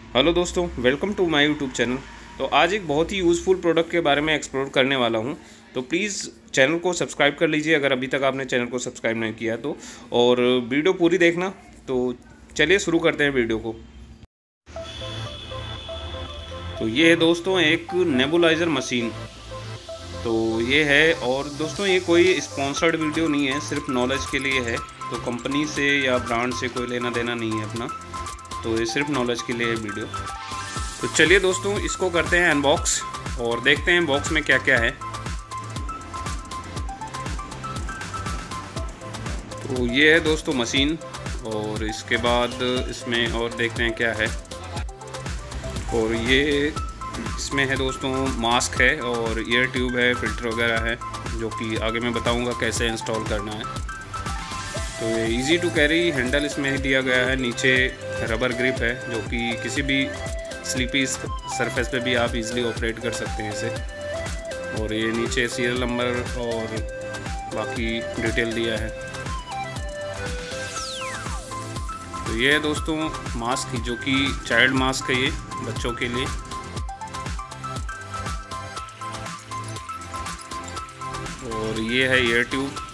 Hello दोस्तों, welcome to my YouTube channel. तो आज एक बहुत ही यूज़फुल प्रोडक्ट के बारे में एक्सप्लोर करने वाला हूं। तो प्लीज़ चैनल को सब्सक्राइब कर लीजिए अगर अभी तक आपने चैनल को सब्सक्राइब नहीं किया तो, और वीडियो पूरी देखना। तो चलिए शुरू करते हैं वीडियो को। तो ये है दोस्तों एक नेबुलाइज़र मशीन। तो ये है, और दोस्तों ये कोई स्पॉन्सर्ड वीडियो नहीं है, सिर्फ नॉलेज के लिए है। तो कंपनी से या ब्रांड से कोई लेना देना नहीं है अपना, तो ये सिर्फ नॉलेज के लिए है वीडियो। तो चलिए दोस्तों इसको करते हैं अनबॉक्स और देखते हैं बॉक्स में क्या क्या है। तो ये है दोस्तों मशीन, और इसके बाद इसमें और देखते हैं क्या है। और ये इसमें है दोस्तों मास्क है और ईयर ट्यूब है, फिल्टर वगैरह है, जो कि आगे मैं बताऊंगा कैसे इंस्टॉल करना है। तो ये इजी टू कैरी हैंडल इसमें ही दिया गया है। नीचे रबर ग्रिप है जो कि किसी भी स्लीपी सरफेस पे भी आप इजीली ऑपरेट कर सकते हैं इसे। और ये नीचे सीरियल नंबर और बाकी डिटेल दिया है। तो ये है दोस्तों मास्क, जो कि चाइल्ड मास्क है, ये बच्चों के लिए। और ये है ईयर ट्यूब,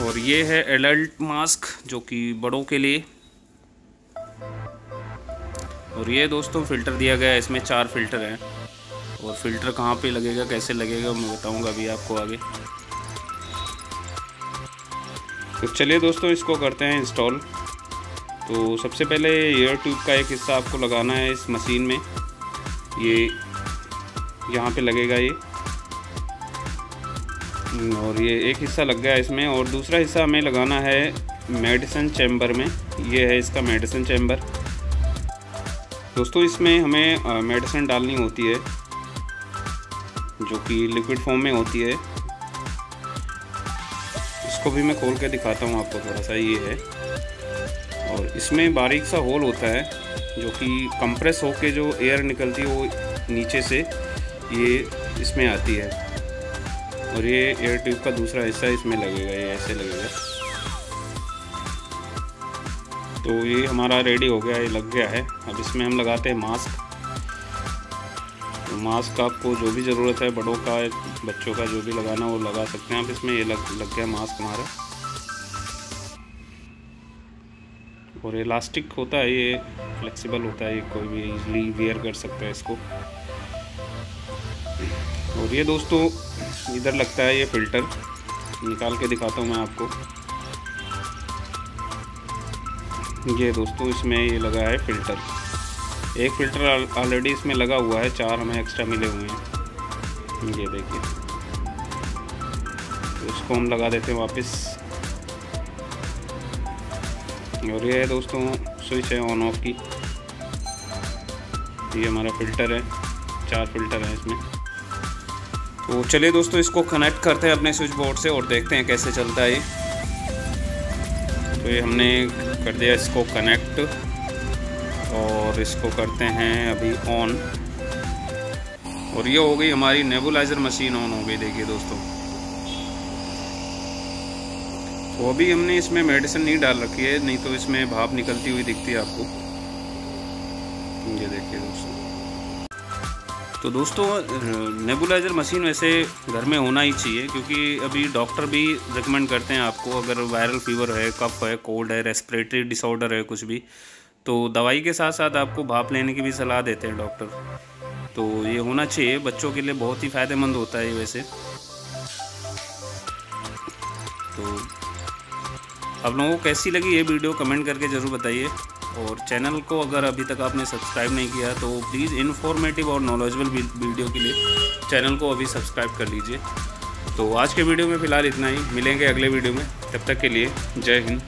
और ये है एडल्ट मास्क जो कि बड़ों के लिए। और ये दोस्तों फ़िल्टर दिया गया है, इसमें 4 फ़िल्टर हैं। और फ़िल्टर कहाँ पे लगेगा, कैसे लगेगा, मैं बताऊंगा अभी आपको आगे। तो चलिए दोस्तों इसको करते हैं इंस्टॉल। तो सबसे पहले एयर ट्यूब का एक हिस्सा आपको लगाना है इस मशीन में। ये यहाँ पे लगेगा ये, और ये एक हिस्सा लग गया इसमें। और दूसरा हिस्सा हमें लगाना है मेडिसिन चैम्बर में। ये है इसका मेडिसिन चैम्बर। दोस्तों इसमें हमें मेडिसिन डालनी होती है, जो कि लिक्विड फॉर्म में होती है। इसको भी मैं खोल के दिखाता हूँ आपको थोड़ा सा। ये है, और इसमें बारीक सा होल होता है जो कि कंप्रेस होके जो एयर निकलती है वो नीचे से ये इसमें आती है। और ये एयर ट्यूब का दूसरा हिस्सा इसमें लगेगा, ये ऐसे लगेगा। तो ये हमारा रेडी हो गया, ये लग गया है। अब इसमें हम लगाते हैं मास्क। तो मास्क आपको जो भी ज़रूरत है, बड़ों का बच्चों का जो भी लगाना वो लगा सकते हैं आप इसमें। ये लग गया मास्क हमारा। और इलास्टिक होता है, ये फ्लेक्सिबल होता है, ये कोई भी इजीली वियर कर सकता है इसको। और ये दोस्तों इधर लगता है ये फ़िल्टर, निकाल के दिखाता हूँ मैं आपको। ये दोस्तों इसमें ये लगा है फ़िल्टर। एक फ़िल्टर ऑलरेडी इसमें लगा हुआ है, 4 हमें एक्स्ट्रा मिले हुए हैं, ये देखिए। तो इसको हम लगा देते हैं वापस। और ये है दोस्तों स्विच है ऑन ऑफ की। ये हमारा फ़िल्टर है, 4 फ़िल्टर हैं इसमें। तो चलिए दोस्तों इसको कनेक्ट करते हैं अपने स्विच बोर्ड से और देखते हैं कैसे चलता है ये। तो ये हमने कर दिया इसको कनेक्ट, और इसको करते हैं अभी ऑन। और ये हो गई हमारी नेबुलाइज़र मशीन ऑन हो गई, देखिए दोस्तों। तो अभी हमने इसमें मेडिसिन नहीं डाल रखी है, नहीं तो इसमें भाप निकलती हुई दिखती है आपको। ये देखिए दोस्तों। तो दोस्तों नेबुलाइज़र मशीन वैसे घर में होना ही चाहिए, क्योंकि अभी डॉक्टर भी रिकमेंड करते हैं आपको, अगर वायरल फीवर है, कफ है, कोल्ड है, रेस्पिरेटरी डिसऑर्डर है कुछ भी, तो दवाई के साथ साथ आपको भाप लेने की भी सलाह देते हैं डॉक्टर। तो ये होना चाहिए, बच्चों के लिए बहुत ही फ़ायदेमंद होता है ये वैसे। तो आप लोगों को कैसी लगी ये वीडियो कमेंट करके ज़रूर बताइए। और चैनल को अगर अभी तक आपने सब्सक्राइब नहीं किया तो प्लीज़ इन्फॉर्मेटिव और नॉलेजेबल वीडियो के लिए चैनल को अभी सब्सक्राइब कर लीजिए। तो आज के वीडियो में फ़िलहाल इतना ही, मिलेंगे अगले वीडियो में। तब तक के लिए जय हिंद।